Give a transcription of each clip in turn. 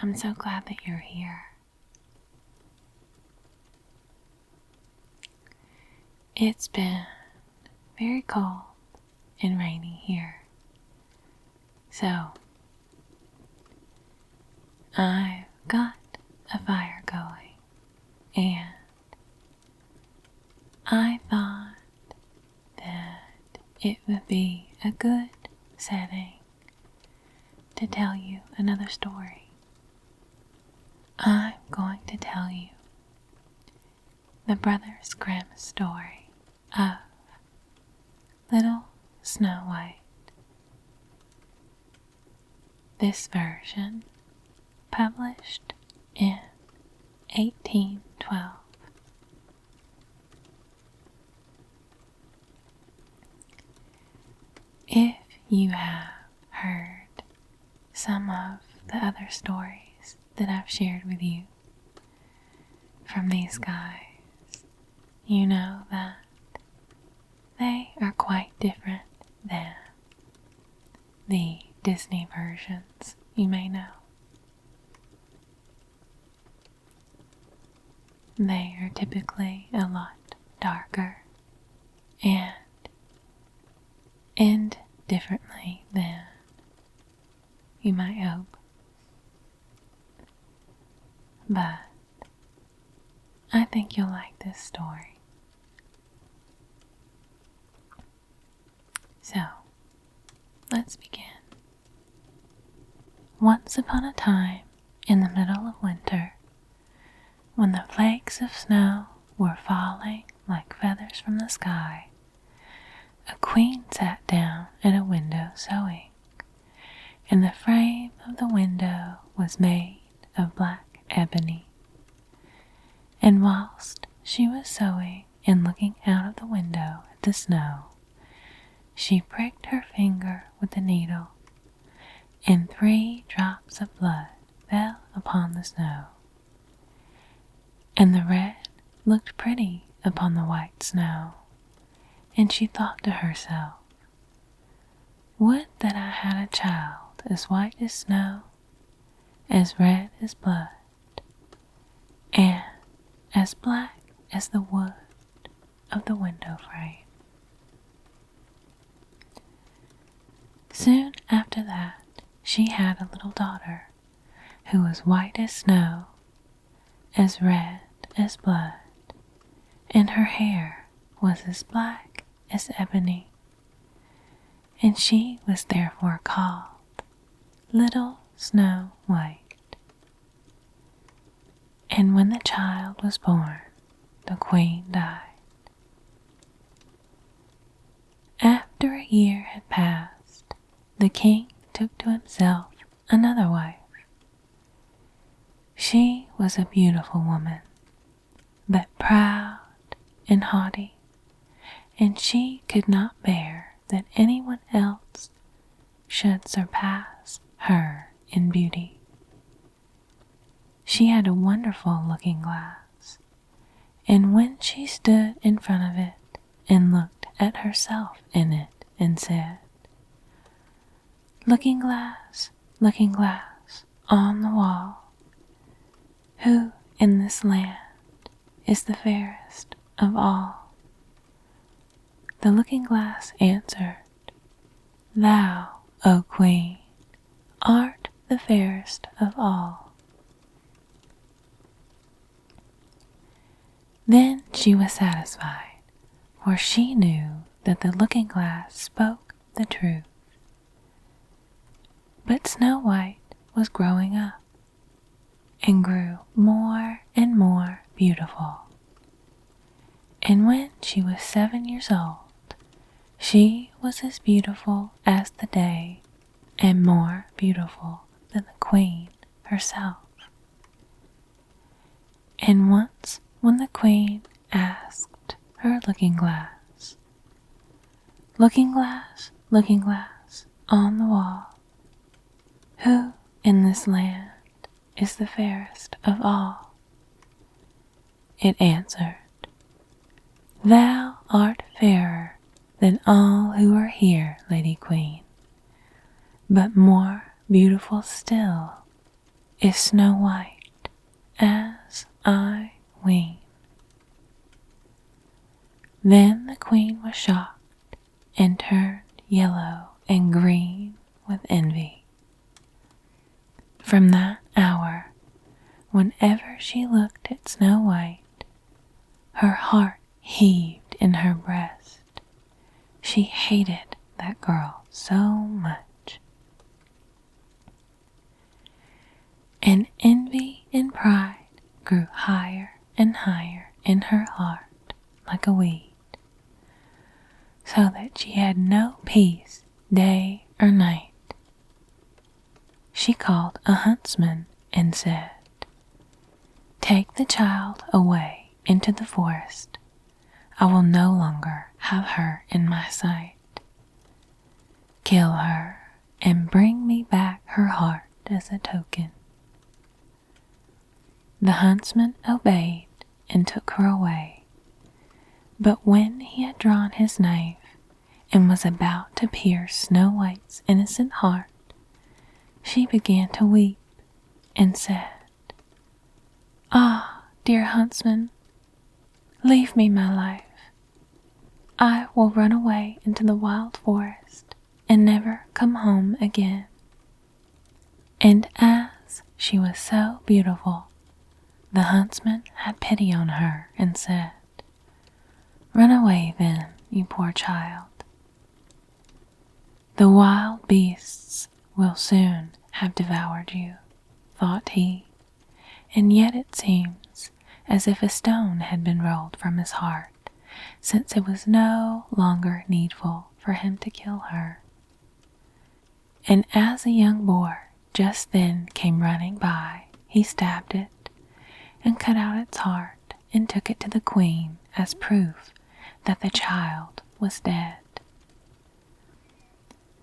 I'm so glad that you're here. It's been very cold and rainy here, so I've got a fire going, and I thought that it would be a good setting to tell you another story. I'm going to tell you the Brothers Grimm story of Little Snow White. This version, published in 1812. If you have heard some of the other stories that I've shared with you from these guys, you know that they are quite different than the Disney versions you may know. They are typically a lot darker and end differently than you might hope. But I think you'll like this story. So, let's begin. Once upon a time, in the middle of winter, when the flakes of snow were falling like feathers from the sky, a queen sat down at a window sewing, and the frame of the window was made of black ebony. And whilst she was sewing and looking out of the window at the snow, she pricked her finger with the needle, and 3 drops of blood fell upon the snow. And the red looked pretty upon the white snow, and she thought to herself, "Would that I had a child as white as snow, as red as blood, and as black as the wood of the window frame." Soon after that, she had a little daughter who was white as snow, as red as blood, and her hair was as black as ebony, and she was therefore called Little Snow White. And when the child was born, the queen died. After a year had passed, the king took to himself another wife. She was a beautiful woman, but proud and haughty, and she could not bear that anyone else should surpass her in beauty. She had a wonderful looking glass, and when she stood in front of it and looked at herself in it and said, looking glass on the wall, who in this land is the fairest of all?" The looking glass answered, "Thou, O Queen, art the fairest of all." Then she was satisfied, for she knew that the looking glass spoke the truth. But Snow White was growing up, and grew more and more beautiful. And when she was 7 years old, she was as beautiful as the day, and more beautiful than the queen herself. And once when the queen asked her looking glass, looking glass on the wall, who in this land is the fairest of all?" It answered, "Thou art fairer than all who are here, Lady Queen, but more beautiful still is snow white as I ween." Then the queen was shocked and turned yellow and green with envy. From that hour, whenever she looked at Snow White, her heart heaved in her breast. She hated that girl so much. And envy and pride grew higher and higher in her heart like a weed, so that she had no peace day or night. She called a huntsman and said, "Take the child away into the forest. I will no longer have her in my sight. Kill her and bring me back her heart as a token." The huntsman obeyed and took her away. But when he had drawn his knife and was about to pierce Snow White's innocent heart, she began to weep and said, "Ah, dear huntsman, leave me my life. I will run away into the wild forest and never come home again." And as she was so beautiful, the huntsman had pity on her and said, "Run away then, you poor child. The wild beasts will soon have devoured you," thought he, and yet it seems as if a stone had been rolled from his heart, since it was no longer needful for him to kill her. And as a young boar just then came running by, he stabbed it and cut out its heart and took it to the queen as proof that the child was dead.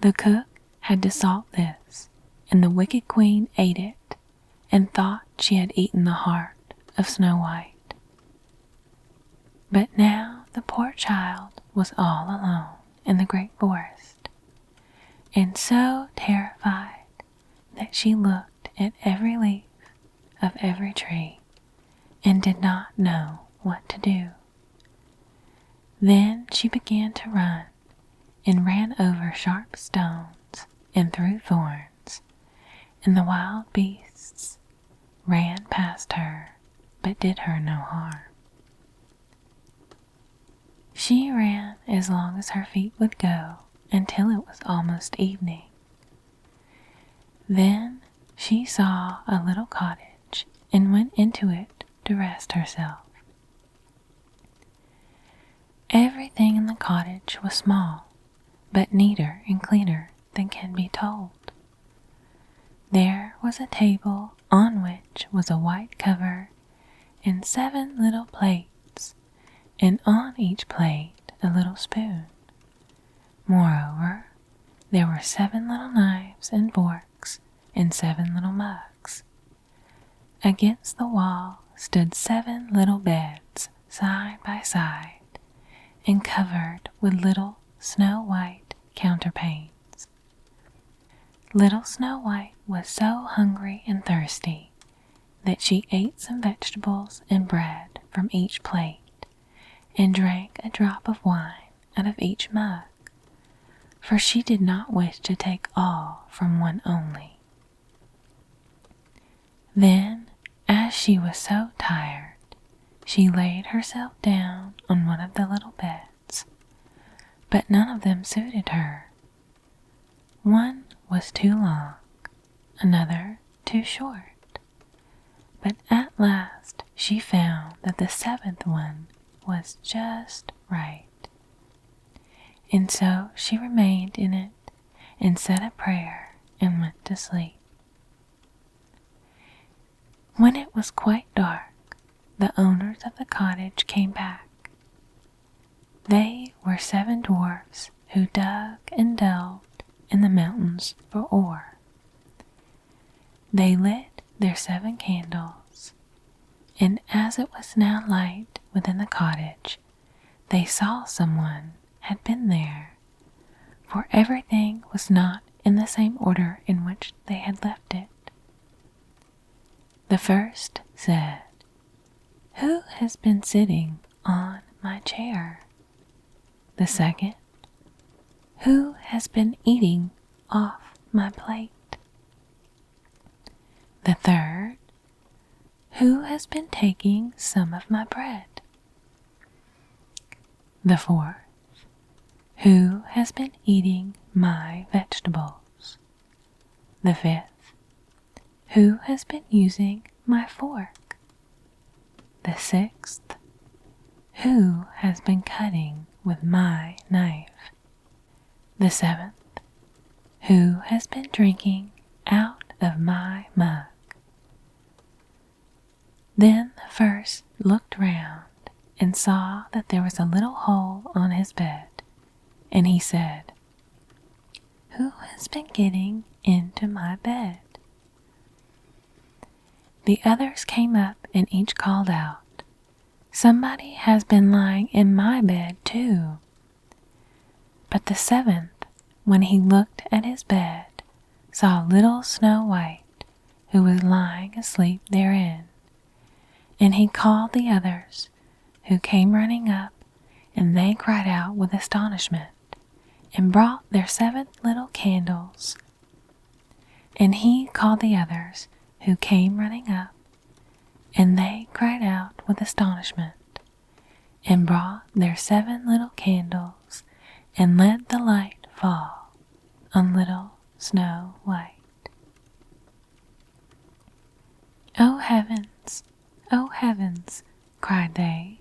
The cook had to salt this, and the wicked queen ate it and thought she had eaten the heart of Snow White. But now the poor child was all alone in the great forest, and so terrified that she looked at every leaf of every tree and did not know what to do. Then she began to run and ran over sharp stones and through thorns, and the wild beasts ran past her but did her no harm. She ran as long as her feet would go until it was almost evening. Then she saw a little cottage and went into it to rest herself. Everything in the cottage was small, but neater and cleaner than can be told. There was a table on which was a white cover and 7 little plates, and on each plate a little spoon. Moreover, there were 7 little knives and forks and 7 little mugs. Against the wall stood 7 little beds side by side and covered with little snow white counterpanes. Little Snow White was so hungry and thirsty that she ate some vegetables and bread from each plate and drank a drop of wine out of each mug, for she did not wish to take all from one only. Then, as she was so tired, she laid herself down on one of the little beds, but none of them suited her. One was too long, another too short, but at last she found that the 7th one was just right. And so she remained in it and said a prayer and went to sleep. When it was quite dark, the owners of the cottage came back. They were 7 dwarfs who dug and delved in the mountains for ore. They lit their 7 candles, and as it was now light within the cottage, they saw someone had been there, for everything was not in the same order in which they had left it. The first said, "Who has been sitting on my chair?" The second, "Who has been eating off my plate?" The third, "Who has been taking some of my bread?" The fourth, "Who has been eating my vegetables?" The fifth, "Who has been using my fork?" The sixth, "Who has been cutting with my knife?" The seventh, "Who has been drinking out of my mug?" Then the first looked round and saw that there was a little hole on his bed, and he said, "Who has been getting into my bed?" The others came up and each called out, "Somebody has been lying in my bed too." But the seventh, when he looked at his bed, saw little Snow White, who was lying asleep therein. And he called the others, who came running up, and they cried out with astonishment, and brought their 7 little candles. And he called the others, who came running up, and they cried out with astonishment, and brought their 7 little candles, and let the light fall on little Snow White. "Oh heavens, oh heavens," cried they,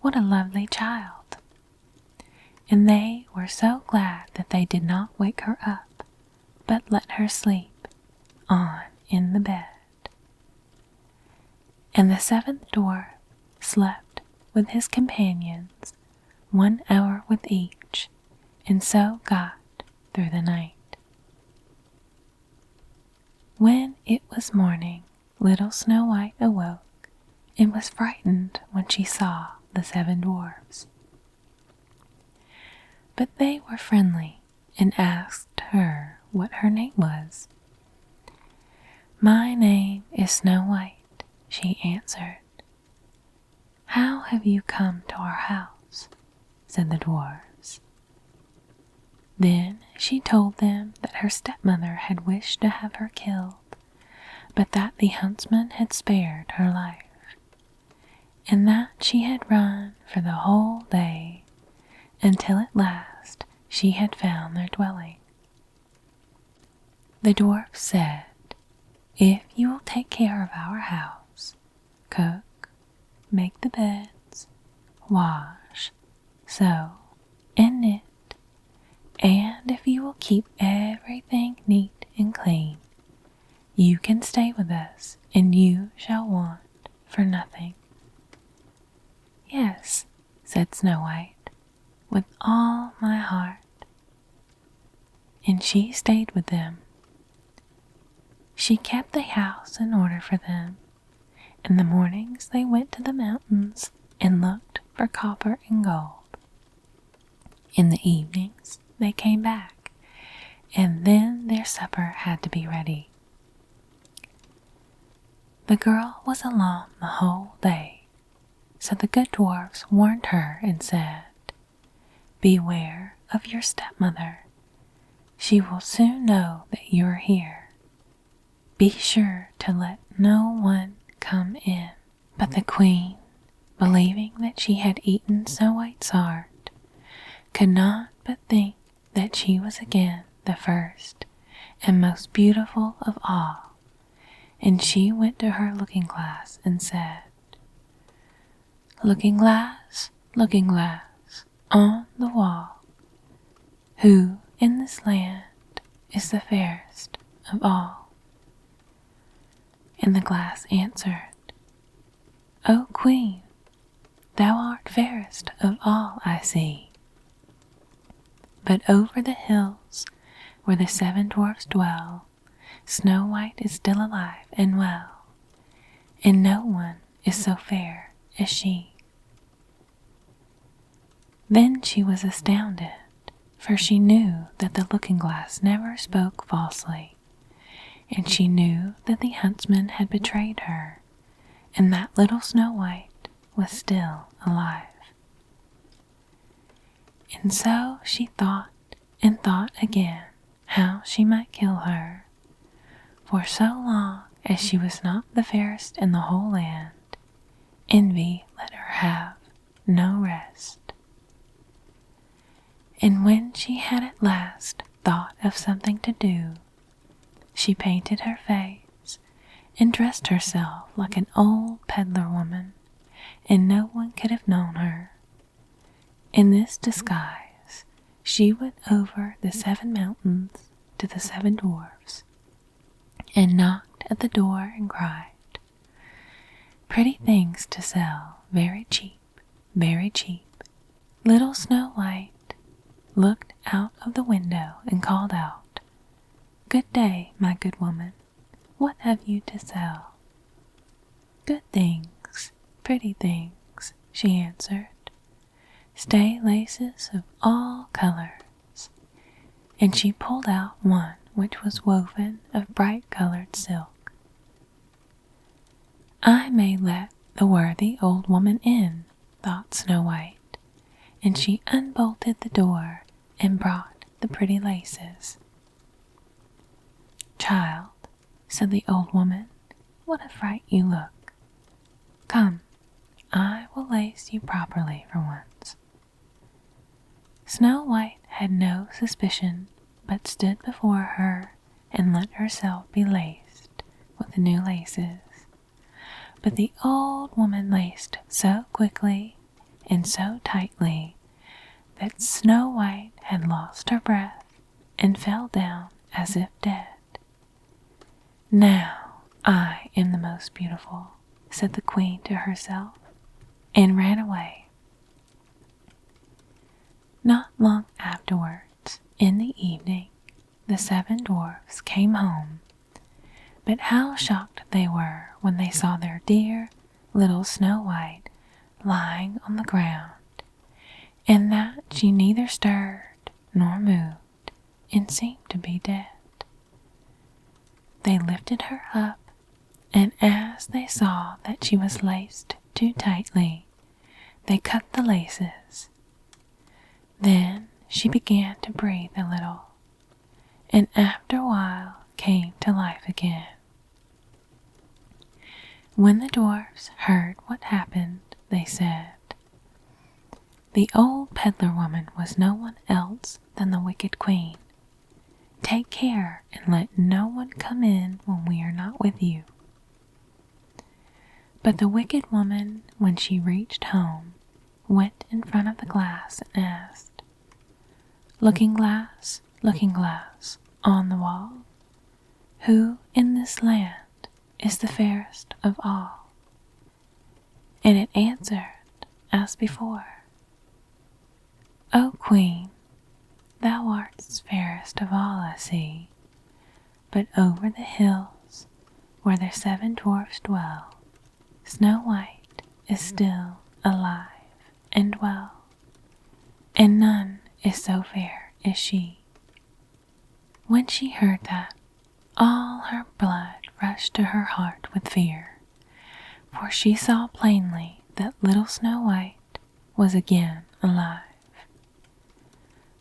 "what a lovely child!" And they were so glad that they did not wake her up, but let her sleep on in the bed. And the 7th dwarf slept with his companions 1 hour with each, and so got through the night. When it was morning, little Snow White awoke and was frightened when she saw the 7 dwarfs. But they were friendly and asked her what her name was. "My name is Snow White," she answered. "How have you come to our house?" said the dwarfs. Then she told them that her stepmother had wished to have her killed, but that the huntsman had spared her life, and that she had run for the whole day until at last she had found their dwelling. The dwarf said, "If you will take care of our house, cook, make the beds, wash, sew, and knit, and if you will keep everything neat and clean, you can stay with us and you shall want for nothing." "Yes," said Snow White, "with all my heart." And she stayed with them. She kept the house in order for them. In the mornings they went to the mountains and looked for copper and gold. In the evenings they came back, and then their supper had to be ready. The girl was alone the whole day, so the good dwarfs warned her and said, "Beware of your stepmother. She will soon know that you are here. Be sure to let no one come in." But the queen, believing that she had eaten Snow White's heart, could not but think that she was again the first and most beautiful of all, and she went to her looking-glass and said, "Looking-glass, looking-glass on the wall, who in this land is the fairest of all?" And the glass answered, "O Queen, thou art fairest of all I see. But over the hills where the 7 dwarfs dwell, Snow White is still alive and well, and no one is so fair as she." Then she was astounded, for she knew that the looking-glass never spoke falsely, and she knew that the huntsman had betrayed her, and that little Snow White was still alive. And so she thought and thought again how she might kill her, for so long as she was not the fairest in the whole land, envy let her have no rest. And when she had at last thought of something to do, she painted her face and dressed herself like an old peddler woman, and no one could have known her. In this disguise, she went over the 7 mountains to the 7 dwarfs, and knocked at the door and cried, "Pretty things to sell, very cheap, very cheap." Little Snow White looked out of the window and called out, "Good day, my good woman. What have you to sell?" "Good things, pretty things," she answered. "Stay laces of all colors." And she pulled out one which was woven of bright-colored silk. "I may let the worthy old woman in," thought Snow White, and she unbolted the door and brought the pretty laces. "Child," said the old woman, "what a fright you look. Come, I will lace you properly for once." Snow White had no suspicion, but stood before her and let herself be laced with the new laces. But the old woman laced so quickly and so tightly that Snow White had lost her breath and fell down as if dead. "Now I am the most beautiful," said the queen to herself, and ran away. Not long afterwards, in the evening, the 7 dwarfs came home, but how shocked they were when they saw their dear little Snow White lying on the ground, and that she neither stirred nor moved, and seemed to be dead. They lifted her up, and as they saw that she was laced too tightly, they cut the laces. Then she began to breathe a little, and after a while came to life again. When the dwarfs heard what happened, they said, "The old peddler woman was no one else than the wicked queen. Take care and let no one come in when we are not with you." But the wicked woman, when she reached home, went in front of the glass and asked, looking glass on the wall, "Who in this land is the fairest of all?" And it answered as before, "O Queen, thou art fairest of all, I see, but over the hills where the 7 dwarfs dwell, Snow White is still alive and well, and none is so fair as she." When she heard that, all her blood rushed to her heart with fear, for she saw plainly that little Snow White was again alive.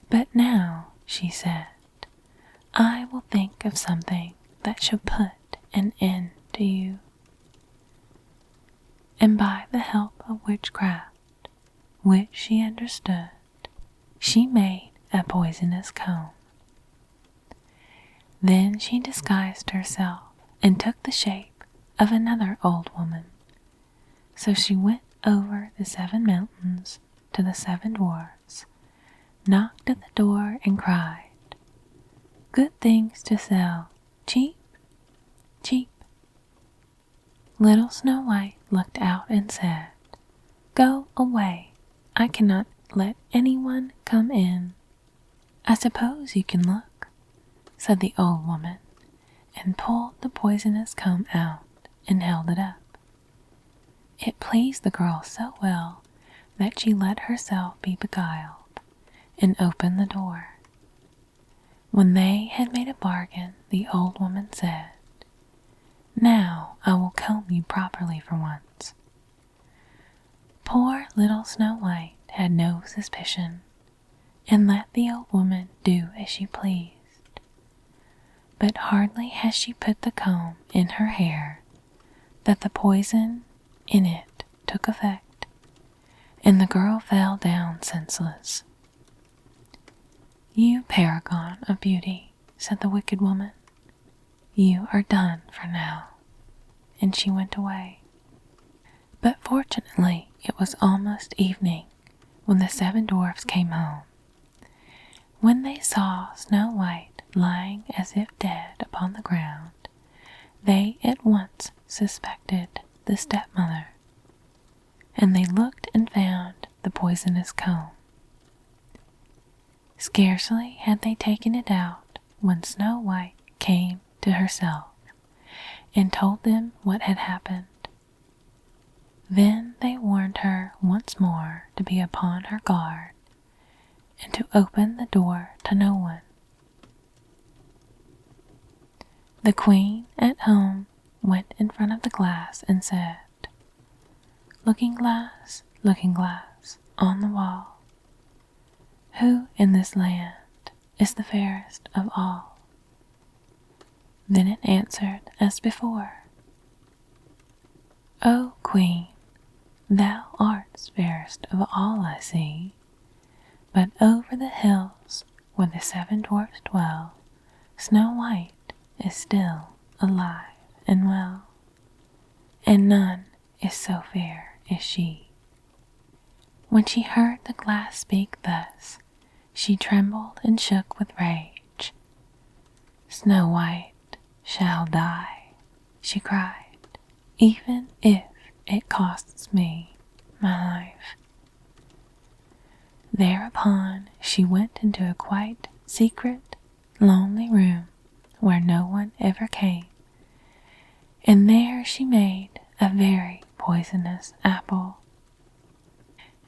"But now," she said, "I will think of something that shall put an end to you." And by the help of witchcraft, which she understood, she made a poisonous comb. Then she disguised herself and took the shape of another old woman. So she went over the 7 mountains to the 7 dwarfs, knocked at the door and cried, "Good things to sell, cheap, cheap." Little Snow White looked out and said, "Go away, I cannot let anyone come in." "I suppose you can look," said the old woman, and pulled the poisonous comb out and held it up. It pleased the girl so well that she let herself be beguiled, and opened the door. When they had made a bargain, the old woman said, Now I will comb you properly for once." Poor little Snow White had no suspicion, and let the old woman do as she pleased. But hardly had she put the comb in her hair that the poison in it took effect, and the girl fell down senseless. "You paragon of beauty," said the wicked woman, "you are done for now," and she went away. But fortunately it was almost evening when the 7 dwarfs came home. When they saw Snow White lying as if dead upon the ground, they at once suspected the stepmother, and they looked and found the poisonous comb. Scarcely had they taken it out when Snow White came to herself and told them what had happened. Then they warned her once more to be upon her guard and to open the door to no one. The queen at home went in front of the glass and said, looking glass, on the wall, who in this land is the fairest of all?" Then it answered as before, "O Queen, thou art fairest of all I see, but over the hills where the 7 dwarfs dwell, Snow White is still alive and well, and none is so fair as she." When she heard the glass speak thus, she trembled and shook with rage. "Snow White shall die," she cried, "even if it costs me my life." Thereupon she went into a quite secret, lonely room where no one ever came, and there she made a very poisonous apple.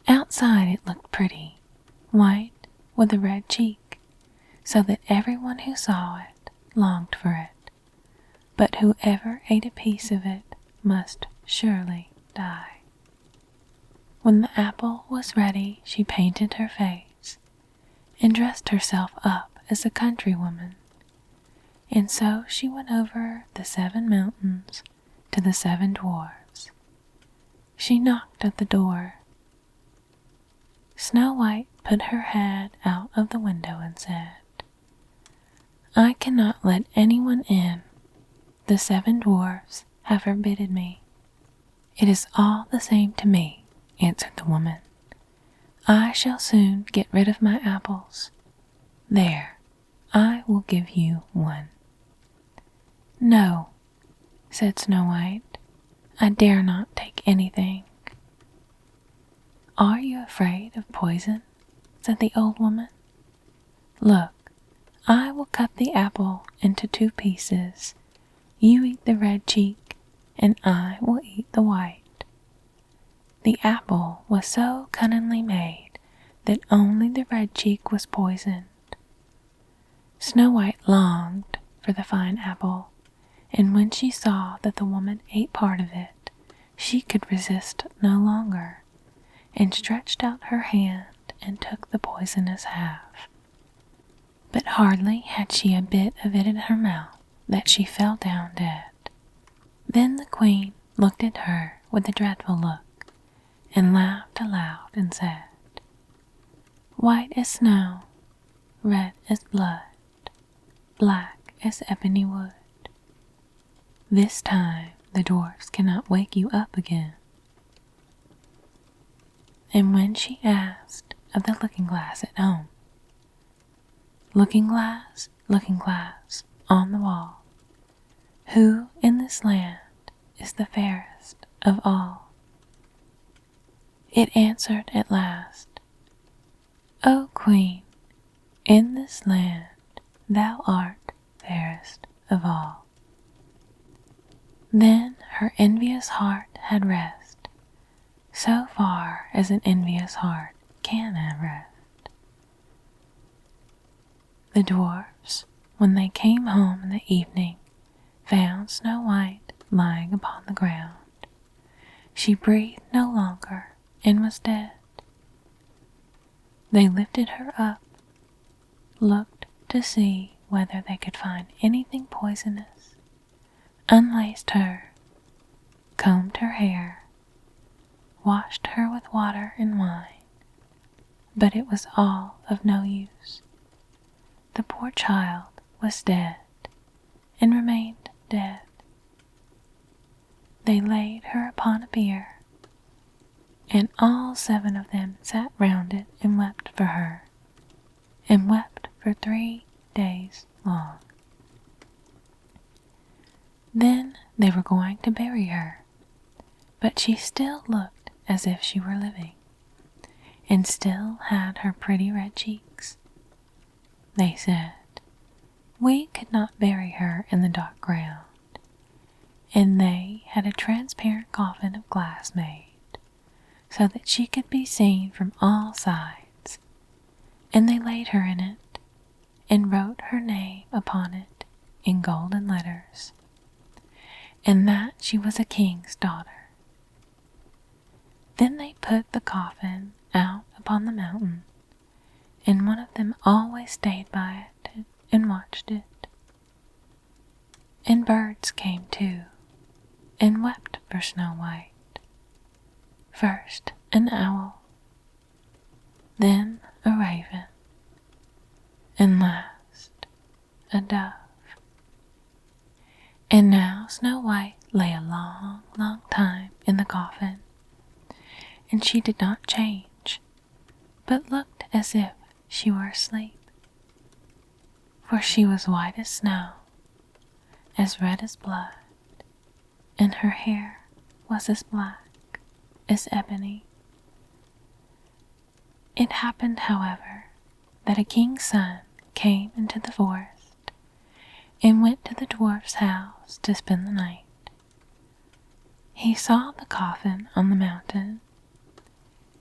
Outside it looked pretty, white with a red cheek, so that everyone who saw it longed for it, but whoever ate a piece of it must surely die. When the apple was ready, she painted her face and dressed herself up as a countrywoman, and so she went over the 7 mountains to the 7 dwarfs. She knocked at the door. Snow White put her head out of the window and said, "I cannot let anyone in. The 7 dwarfs have forbidden me." "It is all the same to me," answered the woman. "I shall soon get rid of my apples. There, I will give you one." "No," said Snow White, "I dare not take anything." "Are you afraid of poison?" said the old woman. "Look, I will cut the apple into 2 pieces. You eat the red cheek, and I will eat the white." The apple was so cunningly made that only the red cheek was poisoned. Snow White longed for the fine apple, and when she saw that the woman ate part of it, she could resist no longer, and stretched out her hand and took the poisonous half. But hardly had she a bit of it in her mouth that she fell down dead. Then the queen looked at her with a dreadful look, and laughed aloud and said, "White as snow, red as blood, black as ebony wood. This time the dwarfs cannot wake you up again." And when she asked of the looking glass at home, looking glass, on the wall, who in this land is the fairest of all?" It answered at last, "O Queen, in this land thou art fairest of all." Then her envious heart had rest, so far as an envious heart can have rest. The dwarfs, when they came home in the evening, found Snow White lying upon the ground. She breathed no longer and was dead. They lifted her up, looked to see whether they could find anything poisonous, unlaced her, combed her hair, washed her with water and wine, but it was all of no use. The poor child was dead and remained dead. They laid her upon a bier, and all 7 of them sat round it and wept for her, and wept for 3 days long. Then they were going to bury her, but she still looked as if she were living, and still had her pretty red cheeks. They said, "We could not bury her in the dark ground," and they had a transparent coffin of glass made, so that she could be seen from all sides, and they laid her in it, and wrote her name upon it in golden letters, and that she was a king's daughter. Then they put the coffin out upon the mountain, and one of them always stayed by it and watched it. And birds came too, and wept for Snow White. First an owl, then a raven, and last a dove. And now Snow White lay a long, long time in the coffin, and she did not change, but looked as if she were asleep. For she was white as snow, as red as blood, and her hair was as black as ebony. It happened, however, that a king's son came into the forest and went to the dwarf's house to spend the night. He saw the coffin on the mountain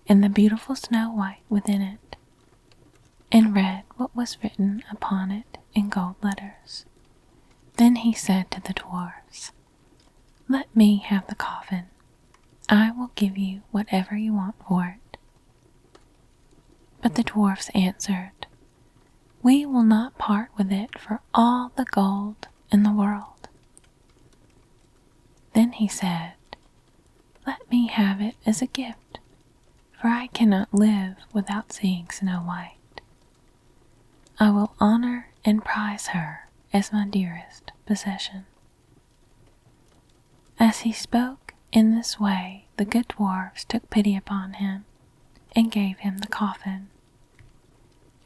and the beautiful Snow White within it, and read what was written upon it in gold letters. Then he said to the dwarfs, "Let me have the coffin. I will give you whatever you want for it." But the dwarfs answered, "We will not part with it for all the gold in the world." Then he said, "Let me have it as a gift, for I cannot live without seeing Snow White. I will honor and prize her as my dearest possession." As he spoke in this way, the good dwarfs took pity upon him and gave him the coffin.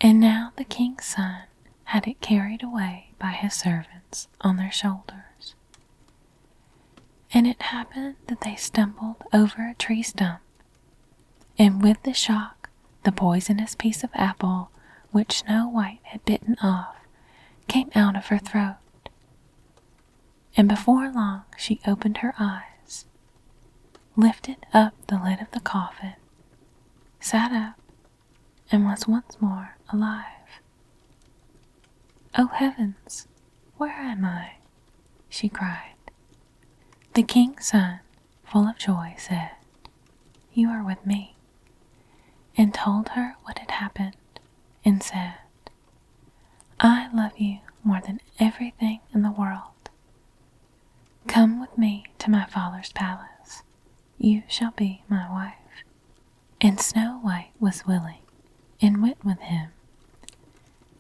And now the king's son had it carried away by his servants on their shoulders. And it happened that they stumbled over a tree stump, and with the shock, the poisonous piece of apple which Snow White had bitten off came out of her throat. And before long she opened her eyes, lifted up the lid of the coffin, sat up, and was once more alive. "Oh heavens, where am I?" she cried. The king's son, full of joy, said, "You are with me," and told her what had happened, and said, "I love you more than everything in the world. Come with me to my father's palace. You shall be my wife." And Snow White was willing, and went with him,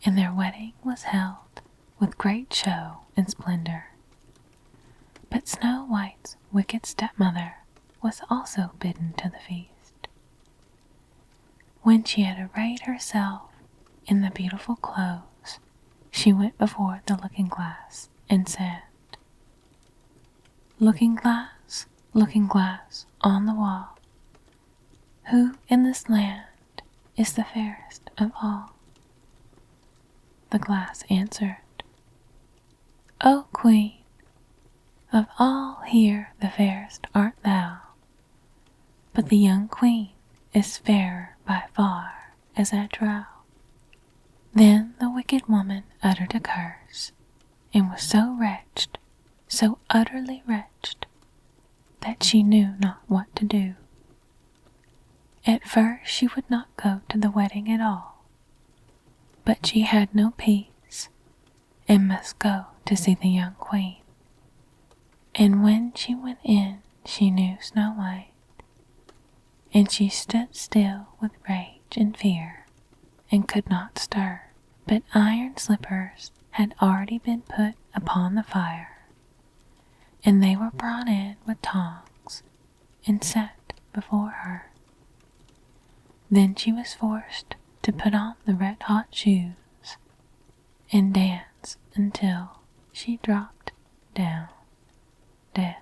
and their wedding was held with great show and splendor. But Snow White's wicked stepmother was also bidden to the feast. When she had arrayed herself in the beautiful clothes, she went before the looking-glass and said, looking glass on the wall, who in this land is the fairest of all?" The glass answered, "O Queen, of all here the fairest art thou, but the young queen is fairer by far as I trow." Then the wicked woman uttered a curse, and was so wretched so utterly wretched that she knew not what to do. At first she would not go to the wedding at all, but she had no peace and must go to see the young queen. And when she went in, she knew Snow White, and she stood still with rage and fear, and could not stir. But iron slippers had already been put upon the fire, and they were brought in with tongs and set before her. Then she was forced to put on the red-hot shoes and dance until she dropped down dead.